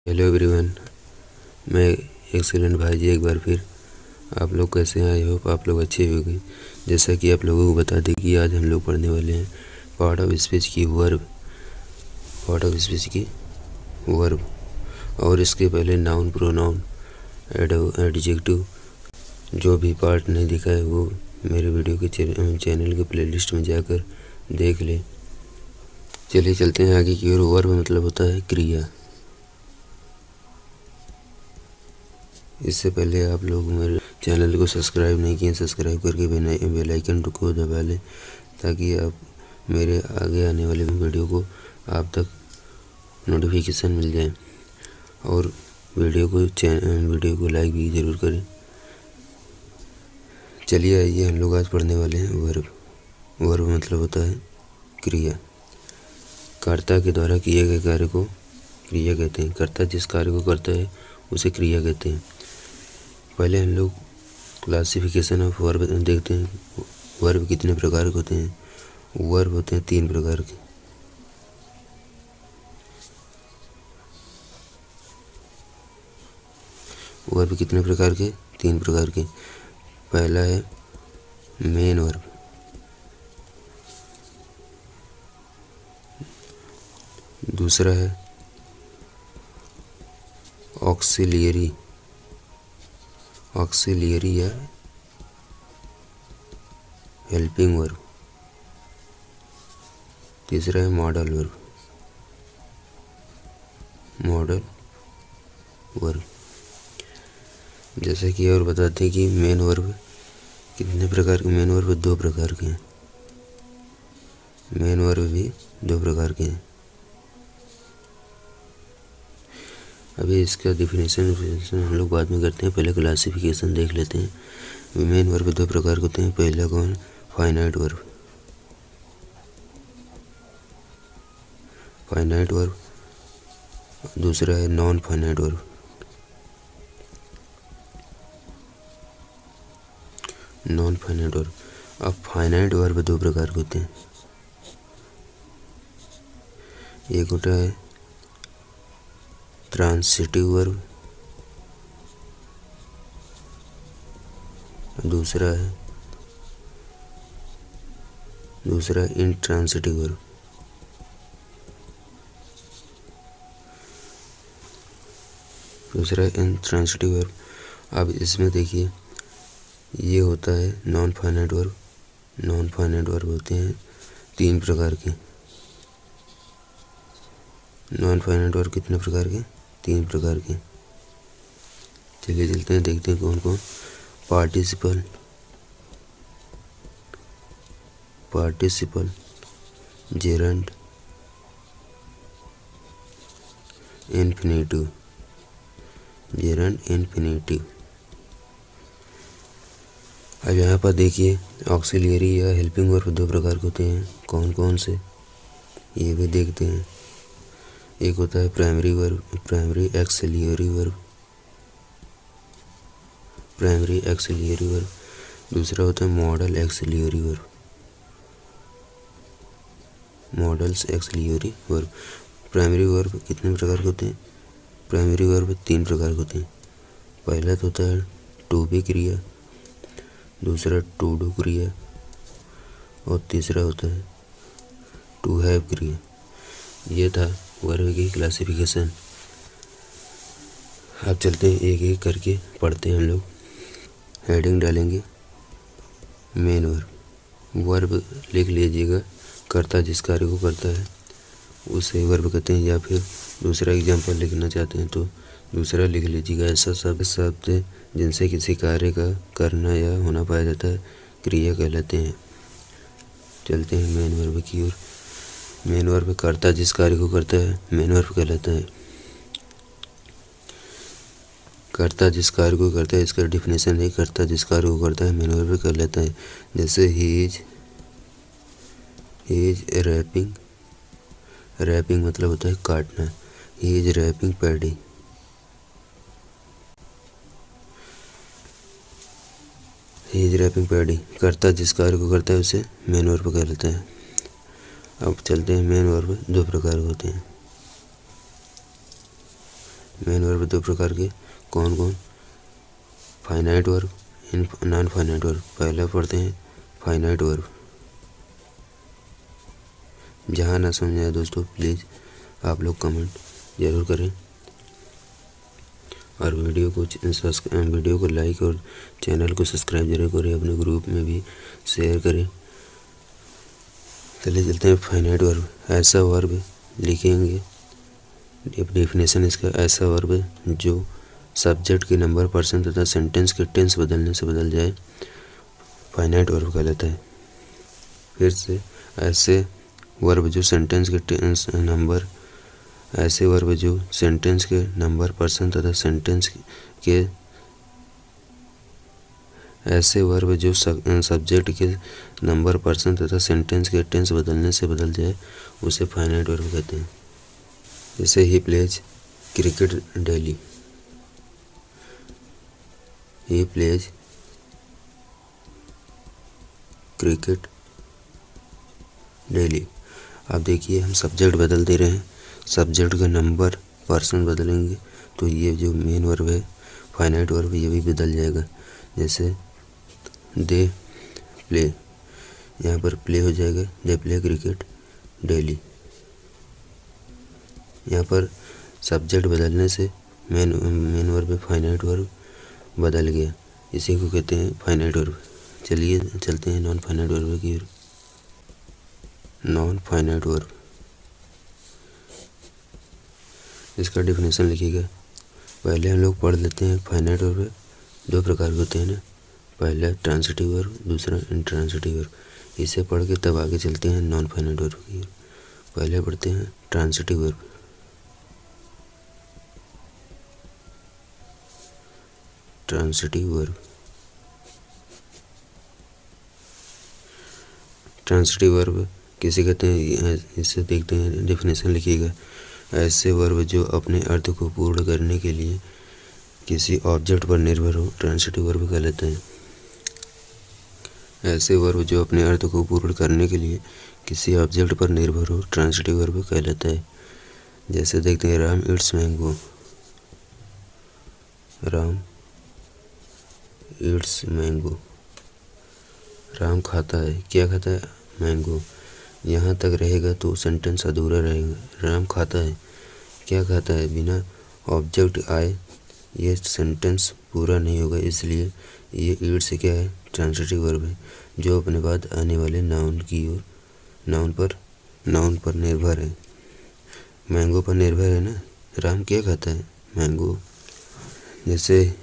Hello everyone, मैं excellent भाई जी एक बार फिर। आप लोग कैसे हैं? आई होप आप लोग अच्छे होंगे। जैसा कि आप लोगों को बता दें कि आज हम लोग पढ़ने वाले हैं पार्ट ऑफ स्पीच की वर्ब और इसके पहले नाउन, प्रोनाउन, एडजेक्टिव। जो भी पार्ट नहीं दिखा है वो मेरे वीडियो के चैनल के प्लेलिस्ट में जाकर देख ले। चलिए चलते हैं आगे की ओर। वर्ब मतलब होता है क्रिया। इससे पहले आप लोग मेरे चैनल को सब्सक्राइब नहीं किए, सब्सक्राइब करके बेल आइकन को दबा लें ताकि आप मेरे आगे आने वाले वीडियो को आप तक नोटिफिकेशन मिल जाए। और वीडियो को लाइक भी ज़रूर करें। चलिए आइए हम लोग आज पढ़ने वाले हैं वर्ब मतलब होता है क्रिया। कर्ता के द्वारा किए गए कार्य को क्रिया कहते हैं। कर्ता जिस कार्य को करता है उसे क्रिया कहते हैं। पहले हम लोग क्लासिफिकेशन ऑफ वर्ब देखते हैं। वर्ब कितने प्रकार के होते हैं? वर्ब होते हैं 3 प्रकार के। वर्ब कितने प्रकार के? 3 प्रकार के। पहला है मेन वर्ब, दूसरा है ऑक्सिलियरी या हेल्पिंग वर्ब, तीसरा है मॉडल वर्ब। जैसा कि और बताते हैं कि मेन वर्ब कितने प्रकार के? मेन वर्ब 2 प्रकार के हैं। मेन वर्ब भी 2 प्रकार के हैं। अभी इसका डिफिनेशन हम लोग बाद में करते हैं, पहले क्लासिफिकेशन देख लेते हैं। मेन वर्ब 2 प्रकार के होते हैं। पहला कौन? फाइनाइट वर्ब, दूसरा है नॉन फाइनाइट वर्ब। अब फाइनाइट वर्ब 2 प्रकार के होते हैं। एक होता है ट्रांसिटिव वर्ब, दूसरा इंट्रांसिटिव वर्ब। अब इसमें देखिए, ये होता है नॉन फाइनाइट वर्ब होते हैं 3 प्रकार के। नॉन फाइनाइट वर्ब कितने प्रकार के? 3 प्रकार के। चलिए चलते हैं, देखते हैं कौन कौन। Participle, gerund, infinitive. अब यहाँ पर देखिए, ऑक्सिलियरी या हेल्पिंग वर्ब 2 प्रकार के होते हैं। कौन कौन से, ये भी देखते हैं। एक होता है प्राइमरी एक्सिलियरी वर्ब, दूसरा होता है मॉडल्स एक्सिलियरी वर्ब। प्राइमरी वर्ब कितने प्रकार के होते हैं? प्राइमरी वर्ब 3 प्रकार के होते हैं। पहला तो होता है टू बी क्रिया, दूसरा टू डू क्रिया और तीसरा होता है टू हैव क्रिया। ये था वर्ब की क्लासिफिकेशन। अब चलते हैं एक एक करके पढ़ते हैं हम लोग। हेडिंग डालेंगे मेन वर्ब लिख लीजिएगा। कर्ता जिस कार्य को करता है उसे वर्ब कहते हैं। या फिर दूसरा एग्जाम्पल लिखना चाहते हैं तो दूसरा लिख लीजिएगा। ऐसा शब्द जिनसे किसी कार्य का करना या होना पाया जाता है क्रिया कहलाते हैं। चलते हैं मेन वर्ब की ओर। मेन वर्ब कर्ता जिस कार्य को करता है मेन वर्ब कहलाता है। कर्ता जिस कार्य को करता है, इसका डिफिनेशन है, कर्ता जिस कार्य को करता है मेन वर्ब कहलाता है। जैसे ही इज रैपिंग मतलब होता है काटना। He is reaping paddy. कर्ता जिस कार्य को करता है उसे मेन वर्ब कहलाता है। अब चलते हैं, मेन वर्ब 2 प्रकार के होते हैं। मेन वर्ब दो प्रकार के कौन कौन? Finite verb, non finite verb. पहले पढ़ते हैं फाइनाइट वर्ब। जहाँ ना समझ आए दोस्तों प्लीज़ आप लोग कमेंट ज़रूर करें और वीडियो को लाइक और चैनल को सब्सक्राइब जरूर करें, अपने ग्रुप में भी शेयर करें। चलिए चलते हैं फाइनाइट वर्ब। ऐसा वर्ब लिखेंगे, डेफिनेशन इसका, ऐसा वर्ब जो सब्जेक्ट के नंबर, पर्सन तथा सेंटेंस के टेंस बदलने से बदल जाए फाइनाइट वर्ब कहलाता है। फिर से, ऐसे वर्ब जो सेंटेंस के नंबर, ऐसे वर्ब जो सेंटेंस के नंबर, पर्सन तथा सेंटेंस के, ऐसे वर्ब जो सब्जेक्ट के नंबर, पर्सन तथा सेंटेंस के टेंस बदलने से बदल जाए उसे फाइनाइट वर्ब कहते हैं। जैसे he plays cricket daily, he plays cricket daily. अब देखिए हम सब्जेक्ट बदल दे रहे हैं, सब्जेक्ट का नंबर, पर्सन बदलेंगे तो ये जो मेन वर्ब है फाइनाइट वर्ब ये भी बदल जाएगा। जैसे दे प्ले, यहाँ पर प्ले हो जाएगा दे प्ले क्रिकेट डेली। यहाँ पर सब्जेक्ट बदलने से मेन वर्ब फाइनाइट वर्ब बदल गया, इसी को कहते हैं फाइनाइट वर्ब। चलिए चलते हैं नॉन फाइनाइट वर्ब की ओर। नॉन फाइनाइट वर्ब, इसका डेफिनेशन लिखिएगा। पहले हम लोग पढ़ लेते हैं फाइनाइट वर्ब दो प्रकार के होते हैं ना, पहला ट्रांसिटिव वर्ब, दूसरा इंट्रांसिटिव वर्ब। इसे पढ़ के तब आगे चलते हैं नॉन फाइनाइट वर्ब की ओर। पहले पढ़ते हैं transitive verb. Transitive verb, transitive verb किसे कहते हैं इसे देखते हैं, डेफिनेशन लिखिएगा। ऐसे वर्ब जो अपने अर्थ को पूर्ण करने के लिए किसी ऑब्जेक्ट पर निर्भर हो ट्रांसिटिव वर्ब कहलाता है। ऐसे वर्ब जो अपने अर्थ को पूर्ण करने के लिए किसी ऑब्जेक्ट पर निर्भर हो ट्रांसिटिव वर्ब कहलाता है। जैसे देखते हैं Ram it's mango, Ram it's mango, Ram खाता है, क्या खाता है? मैंगो। यहाँ तक रहेगा तो सेंटेंस अधूरा रहेगा। राम खाता है, क्या खाता है? बिना ऑब्जेक्ट आए ये सेंटेंस पूरा नहीं होगा, इसलिए ये ईट्स क्या है? ट्रांसिटिव वर्ब है जो अपने बाद आने वाले नाउन की ओर, नाउन पर निर्भर है। मैंगो पर निर्भर है ना, राम क्या खाता है? मैंगो। जैसे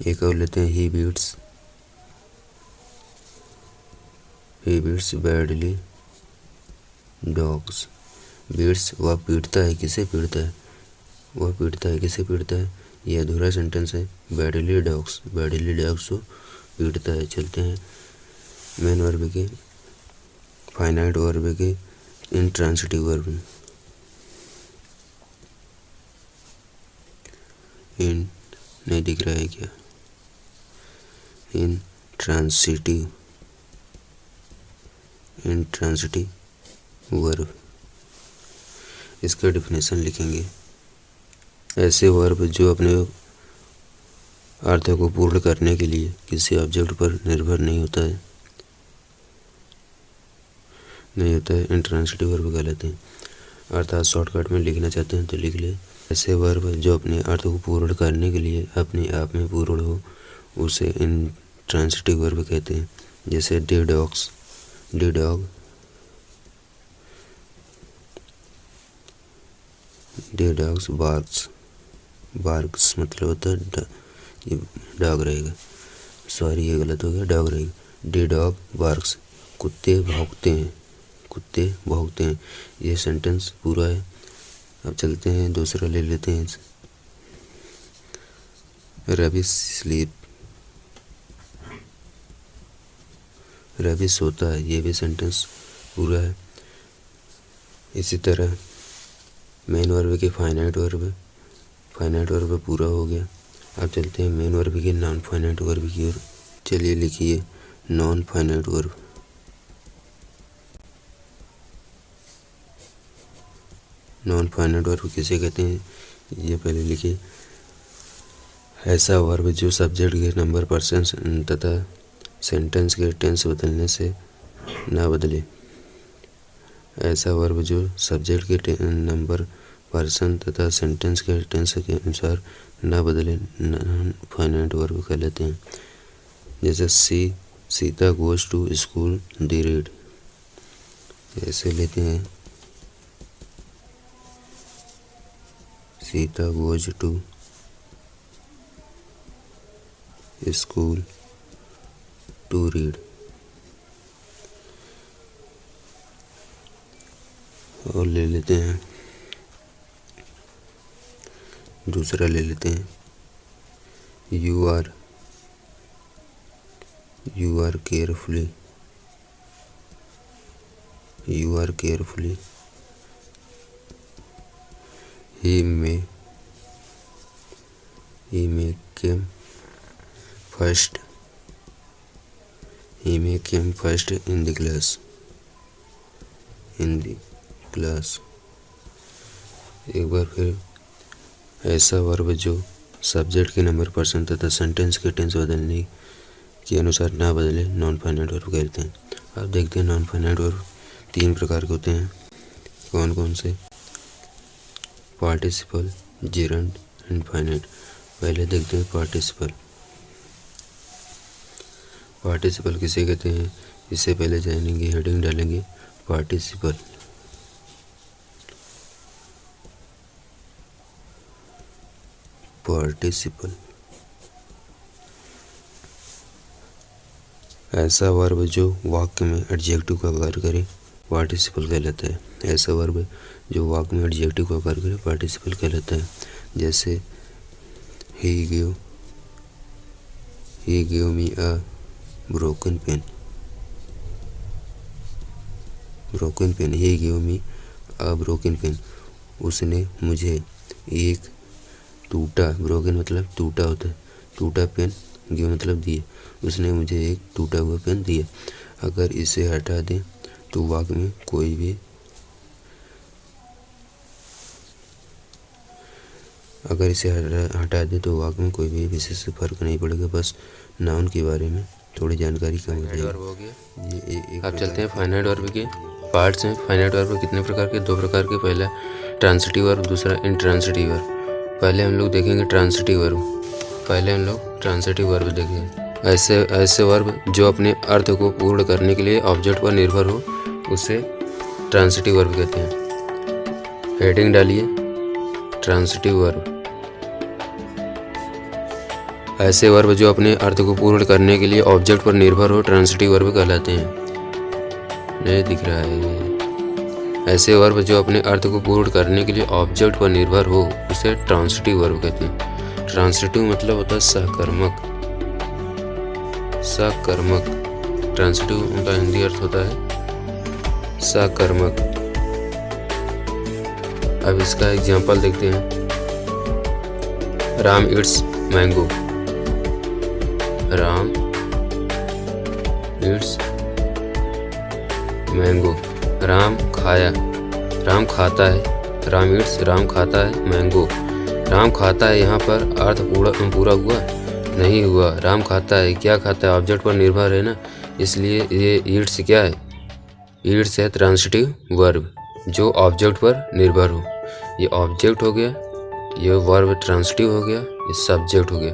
एक और लेते हैं ही बीट्स बैडली डॉग्स। बीट्स वह पीटता है, किसे पीटता है? वह पीटता है, किसे पीटता है? यह अधूरा सेंटेंस है। बैडली डॉग्स को पीटता है। चलते हैं मेन वर्ब के, फाइनाइट वर्ब के इंट्रांसिटिव वर्ब में। इन नहीं दिख रहा है क्या? इंट्रांसिटिव वर्ब, इसका डेफिनेशन लिखेंगे। ऐसे वर्ब जो अपने अर्थ को पूर्ण करने के लिए किसी ऑब्जेक्ट पर निर्भर नहीं होता है इंट्रांसिटिव वर्ब कहलाते हैं। अर्थात शॉर्टकट में लिखना चाहते हैं तो लिख ले। ऐसे वर्ब जो अपने अर्थ को पूर्ण करने के लिए अपने आप में पूर्ण हो उसे इंट्रांसिटिव वर्ब कहते हैं। जैसे डे डॉग्स बार्क्स मतलब होता है ये डॉग रहेगा, सॉरी ये गलत हो गया, डॉग रहेगा। डे डॉग बार्क्स, कुत्ते भौंकते हैं। ये सेंटेंस पूरा है। अब चलते हैं दूसरा ले लेते हैं। रवि सोता है, ये भी सेंटेंस पूरा है। इसी तरह मेन वर्ब के फाइनाइट वर्ब पूरा हो गया। अब चलते हैं मेन वर्ब के नॉन फाइनाइट वर्ब की ओर। चलिए लिखिए non finite verb. Non finite verb किसे कहते हैं? ये पहले लिखिए। ऐसा वर्ब जो सब्जेक्ट के नंबर, पर्सन तथा सेंटेंस के टेंस बदलने से ना बदले। ऐसा वर्ब जो सब्जेक्ट के नंबर, पर्सन तथा सेंटेंस के टेंस के अनुसार ना बदले नॉन फाइनाइट वर्ब कहलाते हैं। जैसे Sita goes to school the read, ऐसे लेते हैं। Sita goes to school to read. और ले लेते हैं दूसरा, ले लेते हैं you are carefully, you are carefully. He may came first, he may came first in the class। एक बार फिर, ऐसा वर्ब जो सब्जेक्ट के नंबर, पर्सन तथा सेंटेंस के टेंस बदलने के अनुसार ना बदले नॉन फाइनाइट वर्ब कहते हैं। अब देखते हैं नॉन फाइनाइट वर्ब 3 प्रकार के होते हैं। कौन कौन से? Participle, gerund and finite. पहले देखते हैं पार्टिसिपल। पार्टिसिपल किसे कहते हैं? इससे पहले जानेंगे, हेडिंग डालेंगे पार्टिसिपल। पार्टिसिपल ऐसा वर्ब जो वाक्य में एडजेक्टिव का कार्य करे, पार्टिसिपल कहलाता है। ऐसा वर्ब जो वाक्य में एडजेक्टिव का कार्य करे, पार्टिसिपल कहलाता है। जैसे ही give me a broken pen, he gave me a broken pen। उसने मुझे एक टूटा, broken मतलब टूटा होता है, टूटा पेन, गिव मतलब दिए, उसने मुझे एक टूटा हुआ पेन दिया। अगर इसे हटा दें तो वाक्य में कोई भी विशेष फर्क नहीं पड़ेगा, बस नाउन के बारे में थोड़ी जानकारी कम हो जाएगी। अब चलते हैं फाइनाइट वर्ब के पार्ट्स हैं। फाइनाइट वर्ब कितने प्रकार के? 2 प्रकार के। पहला ट्रांसिटिव वर्ब, दूसरा इंट्रांसिटिव वर्ब। पहले हम लोग देखेंगे ट्रांसिटिव वर्ब। देखेंगे ऐसे वर्ब जो अपने अर्थ को पूर्ण करने के लिए ऑब्जेक्ट पर निर्भर हो, उसे ट्रांसिटिव वर्ब कहते हैं। हेडिंग डालिए ट्रांसिटिव वर्ब। ऐसे वर्ब जो अपने अर्थ को पूर्ण करने के लिए ऑब्जेक्ट पर निर्भर हो, ट्रांसिटिव वर्ब कहलाते हैं। नहीं दिख रहा है ये। ऐसे वर्ब जो अपने अर्थ को पूर्ण करने के लिए ऑब्जेक्ट पर निर्भर हो, उसे ट्रांसिटिव वर्ब कहते हैं। ट्रांसिटिव मतलब होता है सहकर्मक। ट्रांसिटिव उनका हिंदी अर्थ होता है सहकर्मक। अब इसका एग्जाम्पल देखते हैं। Ram it's mango, Ram it's mango. Ram खाता है, राम खाता है मैंगो। राम खाता है, यहाँ पर अर्थ पूरा हुआ नहीं हुआ। राम खाता है, क्या खाता है? ऑब्जेक्ट पर निर्भर है ना, इसलिए ये ईट्स क्या है? ईट्स है ट्रांसिटिव वर्ब जो ऑब्जेक्ट पर निर्भर हो। ये ऑब्जेक्ट हो गया, ये वर्ब ट्रांसिटिव हो गया, ये सब्जेक्ट हो गया।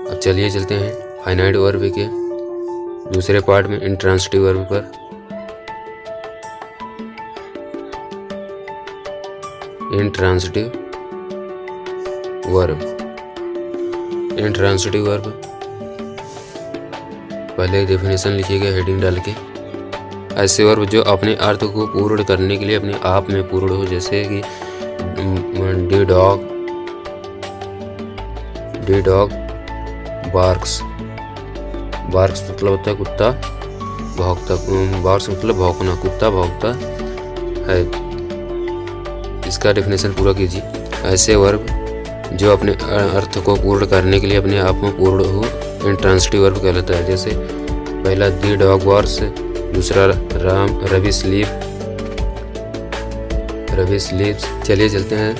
अब चलिए चलते हैं फाइनाइट वर्ब के दूसरे पार्ट में, इंट्रांसिटिव वर्ब पर। इंट्रांसिटिव वर्ब पहले डेफिनेशन लिखिएगा हेडिंग डाल के। ऐसे वर्ब जो अपने अर्थ को पूर्ण करने के लिए अपने आप में पूर्ण हो, जैसे कि डी डॉग बार्क्स मतलब होता है कुत्ता भौंकता, बार्क्स मतलब भौंकना, कुत्ता भौंकता है। इसका डेफिनेशन पूरा कीजिए। ऐसे वर्ब जो अपने अर्थ को पूर्ण करने के लिए अपने आप में पूर्ण हो, इंट्रांसिटिव वर्ब कहलाता है। जैसे पहला दी डॉग बार्क्स, दूसरा रवि स्लीप्स। चलिए चलते हैं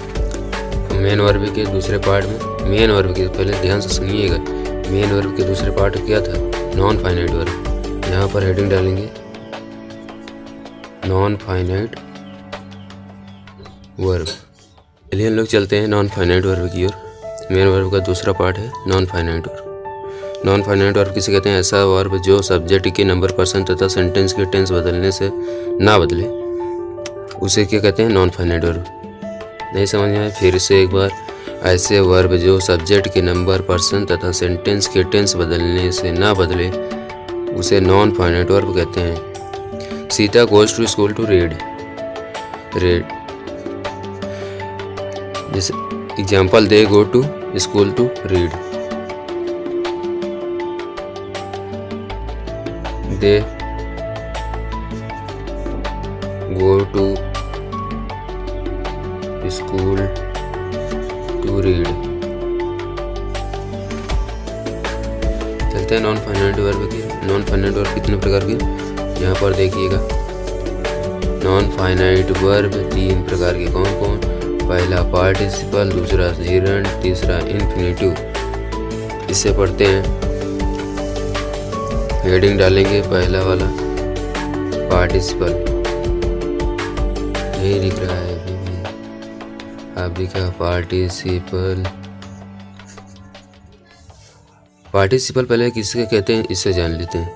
मेन वर्ब के दूसरे पार्ट में, मेन वर्ब के पहले ध्यान से सुनिएगा, मेन वर्ब के दूसरे पार्ट क्या था, नॉन फाइनाइट वर्ब। यहाँ पर हेडिंग डालेंगे नॉन फाइनाइट वर्ब। चलिए हम लोग चलते हैं नॉन फाइनाइट वर्ब की ओर। मेन वर्ब का दूसरा पार्ट है non finite verb. Non finite verb किसे कहते हैं? ऐसा वर्ब जो सब्जेक्ट के नंबर, पर्सन तथा सेंटेंस के टेंस बदलने से ना बदले, उसे क्या कहते हैं? Non finite verb. नहीं समझ में आया? फिर से एक बार, ऐसे वर्ब जो सब्जेक्ट के नंबर, पर्सन तथा सेंटेंस के टेंस बदलने से ना बदले, उसे नॉन फाइनाइट वर्ब कहते हैं। Sita goes to school to read. जैसे example, they go to school to read. They go to school to read. चलते हैं नॉन फाइनाइट वर्ब की। नॉन फाइनाइट वर्ब कितने प्रकार के? यहाँ पर देखिएगा, नॉन फाइनाइट वर्ब 3 प्रकार के। कौन कौन? पहला पार्टिसिपल, दूसरा जेरंड, तीसरा इन्फिनेटिव। इसे पढ़ते हैं। हेडिंग डालेंगे पहला वाला पार्टिसिपल। नहीं दिख रहा है अभी भी, आप दिखा पार्टिसिपल। पार्टिसिपल पहले किसके कहते हैं, इससे जान लेते हैं।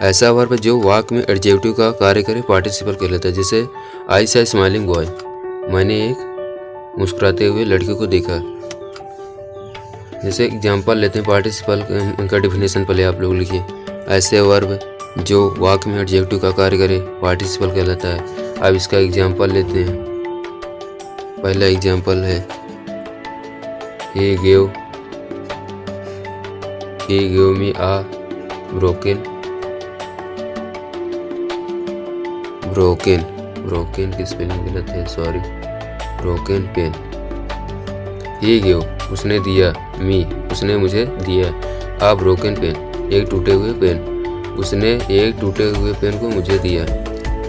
ऐसा वर्ब जो वाक्य में एडजेक्टिव का कार्य करे पार्टिसिपल कहलाता है। जैसे आई सा स्माइलिंग बॉय, मैंने एक मुस्कुराते हुए लड़के को देखा। जैसे एग्जाम्पल लेते हैं, पार्टिसिपल का डिफिनेशन पहले आप लोग लिखिए। ऐसे वर्ब जो वाक्य में एडजेक्टिव का कार्य करे पार्टिसिपल कहलाता है। अब इसका एग्जाम्पल लेते हैं। पहला एग्जाम्पल है, he gave me a broken की स्पेलिंग गलत है, sorry, broken pen. he gave, उसने दिया, मी, उसने मुझे दिया, आ ब्रोकन पेन, एक टूटे हुए पेन, उसने एक टूटे हुए पेन को मुझे दिया।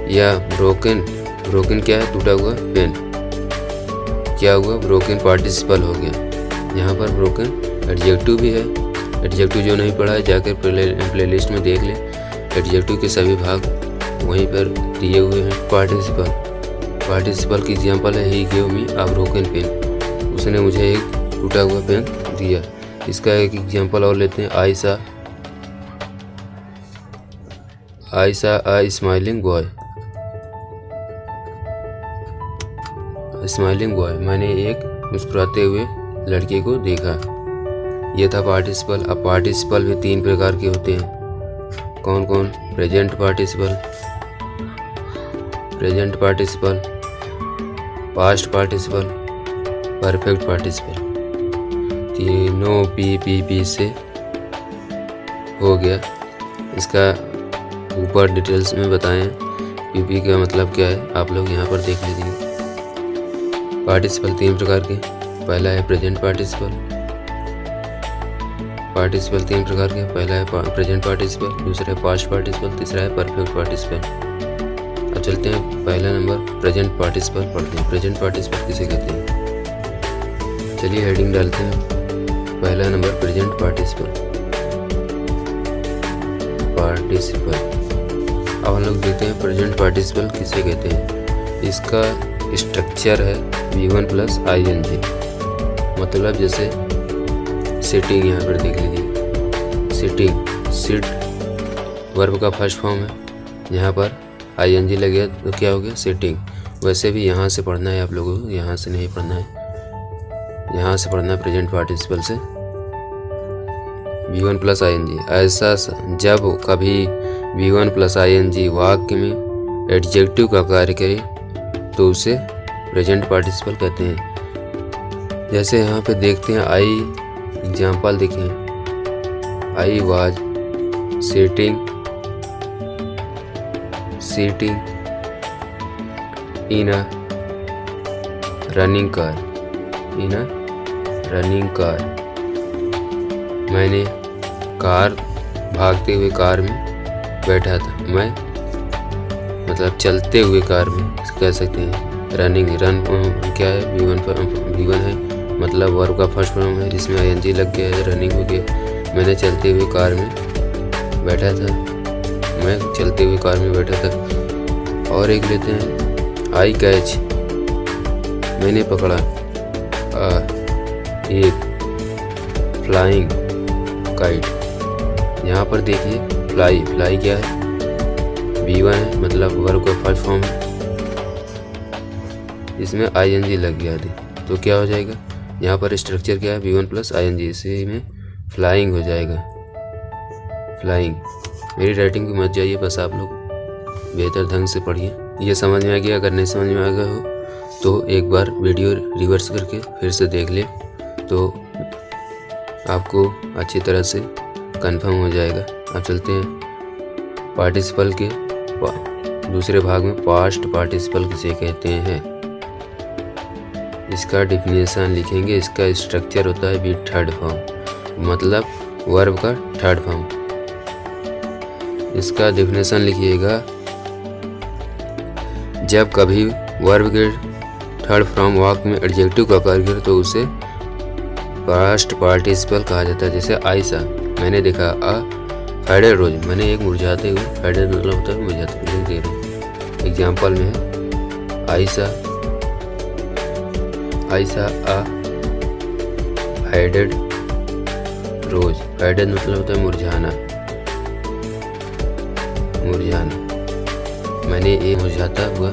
या ब्रोकन क्या है? टूटा हुआ पेन। क्या हुआ? ब्रोकन पार्टिसिपल हो गया। यहाँ पर ब्रोकन एडजेक्टिव भी है। एडजेक्टिव जो नहीं पढ़ा है जाकर प्लेलिस्ट में देख ले, एडजेक्टिव के सभी भाग वहीं पर दिए हुए हैं। पार्टिसिपल की एग्जाम्पल है, he gave me a broken pen, उसने मुझे एक टूटा हुआ पेन दिया। इसका एक एग्जाम्पल और लेते हैं, आई सा आ स्माइलिंग बॉय, मैंने एक मुस्कुराते हुए लड़के को देखा। यह था पार्टिसिपल। अब पार्टिसिपल भी 3 प्रकार के होते हैं। कौन कौन? Present participle, past participle, perfect participle. तीनों पी से हो गया। इसका ऊपर डिटेल्स में बताएं पी का मतलब क्या है, आप लोग यहाँ पर देख लीजिए। पार्टिसिपल 3 प्रकार के। पहला है प्रेजेंट पार्टिसिपल 3 प्रकार के। पहला है प्रेजेंट पार्टिसिपल, दूसरा है पास्ट पार्टिसिपल, तीसरा है परफेक्ट पार्टिसिपल। अब चलते हैं पहला नंबर प्रेजेंट पार्टिसिपल पढ़ते हैं। प्रेजेंट पार्टिसिपल किसे कहते हैं? चलिए हेडिंग डालते हैं। पहला नंबर प्रेजेंट पार्टिसिपल। अब हम लोग देखते हैं प्रेजेंट पार्टिसिपल किसे कहते हैं। इसका स्ट्रक्चर है V1 प्लस ING। मतलब जैसे सिटिंग, यहाँ पर देख लीजिए, सिट वर्ब का फर्स्ट फॉर्म है। यहाँ पर ING लग गया तो क्या हो गया? सिटिंग। वैसे भी यहाँ से पढ़ना है आप लोगों को, यहाँ से नहीं पढ़ना है, यहाँ से पढ़ना है प्रेजेंट पार्टिसिपल से। V1 plus ING। ऐसा जब कभी V1 प्लस ING वाक्य में एडजेक्टिव का कार्य करे तो उसे प्रेजेंट पार्टिसिपल कहते हैं। जैसे यहाँ पे देखते हैं, आई एग्जाम्पल देखें, I was sitting in a running car. मैंने भागते हुए कार में बैठा था। मैं मतलब चलते हुए कार में कह सकते हैं। रन क्या है? V1 है, मतलब वर्ब का फर्स्ट फॉर्म है जिसमें आईएनजी लग गया है, रनिंग हो गया। मैंने चलते हुए कार में बैठा था, मैं चलते हुए कार में बैठा था। और एक लेते हैं आई कैच, मैंने पकड़ा। एक फ्लाइंग काइट, यहाँ पर देखिए फ्लाई क्या है, V1 है, मतलब वर्ब का फर्स्ट फॉर्म है, इसमें आईएनजी लग गया थी तो क्या हो जाएगा, यहाँ पर स्ट्रक्चर क्या है, V1 प्लस आईएनजी, इसी में फ्लाइंग हो जाएगा, फ्लाइंग। मेरी राइटिंग को मत जाइए, बस आप लोग बेहतर ढंग से पढ़िए। ये समझ में आ गया? अगर नहीं समझ में आ गया हो तो एक बार वीडियो रिवर्स करके फिर से देख ले तो आपको अच्छी तरह से कंफर्म हो जाएगा। अब चलते हैं पार्टिसिपल के दूसरे भाग में। पास्ट पार्टिसिपल किसे कहते हैं, इसका डिफिनेशन लिखेंगे। इसका स्ट्रक्चर होता है बी थर्ड फॉर्म, मतलब वर्ब का थर्ड फॉर्म। इसका डिफिनेशन लिखिएगा, जब कभी वर्ब के थर्ड फॉर्म वाक्य में एडजेक्टिव का कार्य करे तो उसे पास्ट पार्टिसिपल कहा जाता है। जैसे आयशा, मैंने देखा, फेडेड रोज, मैंने एक मुरझाते हुए, फेडेड मतलब होता है मुरझाते हुए, दे रहे एग्जाम्पल में है आयशा फेडेड रोज। फेडेड मतलब होता है मुरझाना, मैंने एक मुरझाता हुआ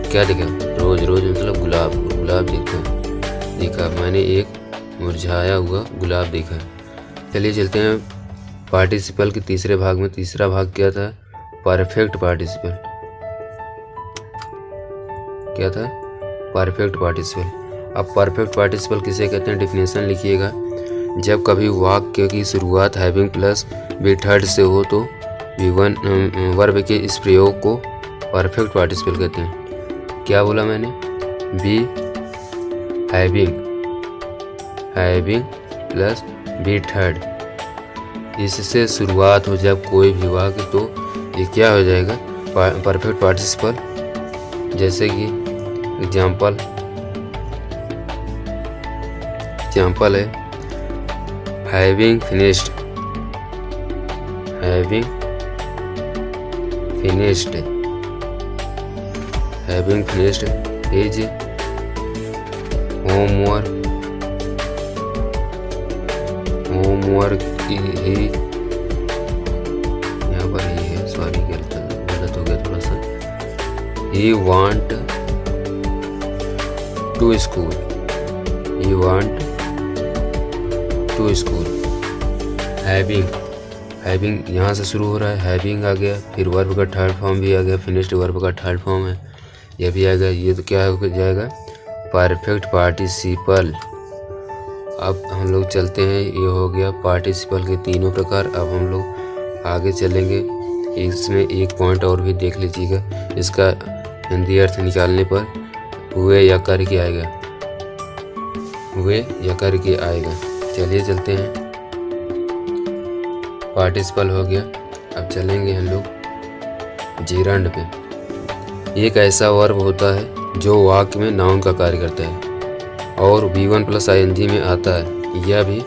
क्या देखा, रोज मतलब गुलाब देखा, मैंने एक मुरझाया हुआ गुलाब देखा। चलिए चलते हैं पार्टिसिपल के तीसरे भाग में। तीसरा भाग क्या था, परफेक्ट पार्टिसिपल। क्या था, परफेक्ट पार्टिसिपल। अब परफेक्ट पार्टिसिपल किसे कहते हैं, डिफिनेशन लिखिएगा, जब कभी वाक्य की शुरुआत हैविंग प्लस बी थर्ड से हो तो V1 वर्ब के इस प्रयोग को परफेक्ट पार्टिसिपल कहते हैं। क्या बोला मैंने, be having plus V third, इससे शुरुआत हो जब कोई भी वाक्य तो ये क्या हो जाएगा, परफेक्ट पार्टिसिपल। जैसे कि एग्जाम्पल है हैविंग फिनिश्ड हिज होमवर्क ही, यहाँ पर ही है, सॉरी गलत हो गया थोड़ा सा, he want to school, having यहाँ से शुरू हो रहा है, हैविंग आ गया, फिर वर्ब का थर्ड फॉर्म भी आ गया, फिनिश्ड वर्ब का थर्ड फॉर्म है, यह भी आ गया। ये तो क्या हो जाएगा, परफेक्ट पार्टिसिपल। अब हम लोग चलते हैं, ये हो गया पार्टिसिपल के तीनों प्रकार। अब हम लोग आगे चलेंगे, इसमें एक पॉइंट और भी देख लीजिएगा, इसका हिंदी अर्थ निकालने पर हुए या करके आएगा। चलिए चलते हैं, पार्टिसिपल हो गया। अब चलेंगे हम लोग जीरंड पे। एक ऐसा वर्ब होता है जो वाक्य में नाउन का कार्य करता है और V1 प्लस ING में आता है। यह भी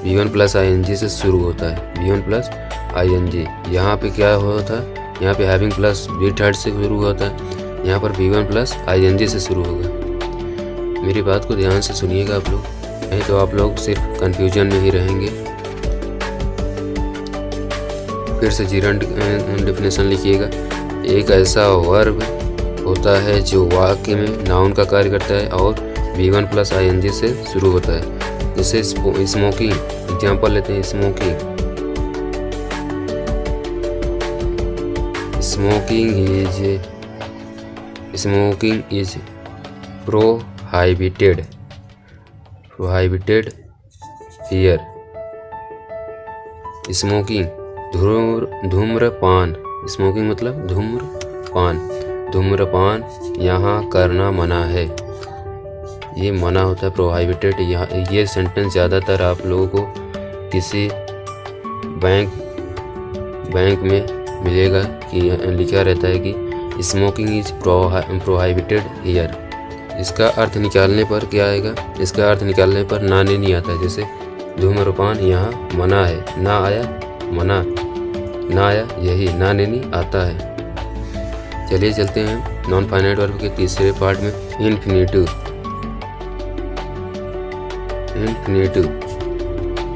V1 प्लस ING से शुरू होता है, V1 प्लस ING। यहाँ पे क्या होता है, यहाँ पे हैविंग प्लस बी थर्ड से शुरू होता है, यहाँ पर V1 प्लस ING से शुरू होगा। मेरी बात को ध्यान से सुनिएगा आप लोग, नहीं तो आप लोग सिर्फ कन्फ्यूजन में ही रहेंगे। फिर से जीरंड डिफिनेशन लिखिएगा, एक ऐसा वर्ब होता है जो वाक्य में नाउन का कार्य करता है और V1 प्लस ING से शुरू होता है। जैसे स्मोकिंग, एग्जाम्पल लेते हैं, स्मोकिंग इज प्रोहाइबिटेड हियर। स्मोकिंग धूम्रपान, स्मोकिंग मतलब धूम्रपान यहाँ करना मना है, ये मना होता है, प्रोहाइबिटेड। ये सेंटेंस ज़्यादातर आप लोगों को किसी बैंक में मिलेगा कि लिखा रहता है कि स्मोकिंग इज प्रोहाइबिटेड हियर। इसका अर्थ निकालने पर क्या आएगा? इसका अर्थ निकालने पर नाने नहीं आता। जैसे धूम्रपान यहाँ मना है, ना आया मना, ना आया यही, नाने नहीं आता है। चलिए चलते हैं नॉन फाइनाइट वर्ब के तीसरे पार्ट में, इन्फिनेटिव।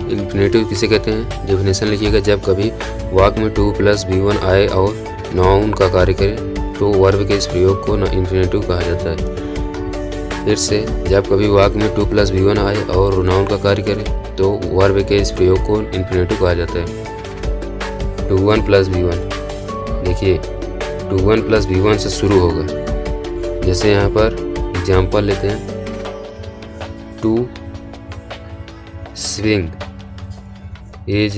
इन्फिनेटिव किसे कहते हैं? डेफिनेशन लिखिएगा, जब कभी वाक्य में 2 + V1 आए और नाउन का कार्य करे तो वर्ब के इस प्रयोग को इन्फिनेटिव कहा जाता है। फिर से, जब कभी वाक्य में 2 + V1 आए और नाउन का कार्य करे तो वर्ब के इस प्रयोग को इन्फिनेटिव कहा जाता है। 2 1 + V1, देखिए 2 1 + V1 से शुरू होगा। जैसे यहाँ पर एग्जाम्पल लेते हैं, to swing is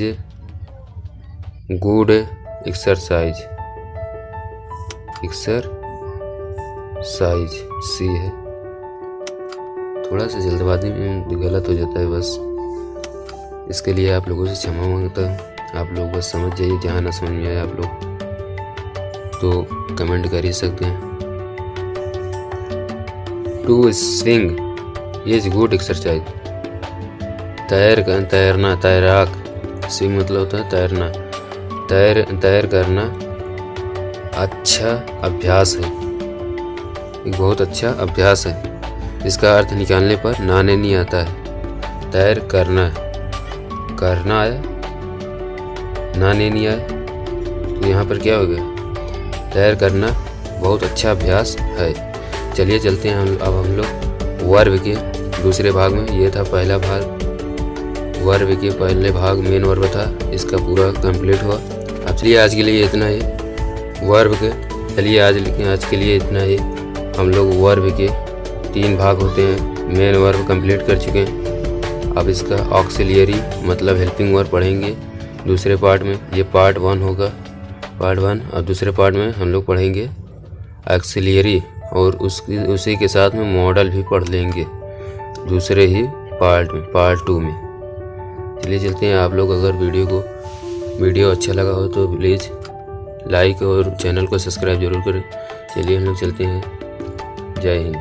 good exercise सी है। थोड़ा सा जल्दबाजी में गलत हो जाता है, बस इसके लिए आप लोगों से क्षमा मांगता हूँ। आप लोग बस समझ जाइए, जहाँ ना समझ में आए आप लोग तो कमेंट कर ही सकते हैं। To swing is good exercise, तैरना, तैराक, स्विंग मतलब होता है तैरना, तैर करना अच्छा अभ्यास है, एक बहुत अच्छा अभ्यास है। इसका अर्थ निकालने पर नाने नहीं आता है। तैर करना, करना आया, नाने नहीं आए तो यहाँ पर क्या हो गया? तैर करना बहुत अच्छा अभ्यास है। चलिए चलते हैं अब हम लोग वर्ब के दूसरे भाग में। ये था पहला भाग, वर्ब के पहले भाग मेन वर्ब था, इसका पूरा कंप्लीट हुआ। अब चलिए आज के लिए इतना ही वर्ब के, चलिए आज के लिए इतना ही। हम लोग वर्ब के 3 भाग होते हैं, मेन वर्ब कंप्लीट कर चुके हैं। अब इसका ऑक्सिलियरी मतलब हेल्पिंग वर्ब पढ़ेंगे दूसरे पार्ट में। ये पार्ट 1 होगा, पार्ट 1। और दूसरे पार्ट में हम लोग पढ़ेंगे ऑक्सिलियरी और उसी के साथ में मॉडल भी पढ़ लेंगे दूसरे ही पार्ट में, पार्ट 2 में। चलिए चलते हैं। आप लोग अगर वीडियो अच्छा लगा हो तो प्लीज़ लाइक और चैनल को सब्सक्राइब जरूर करें। चलिए हम लोग चलते हैं। जय हिंद।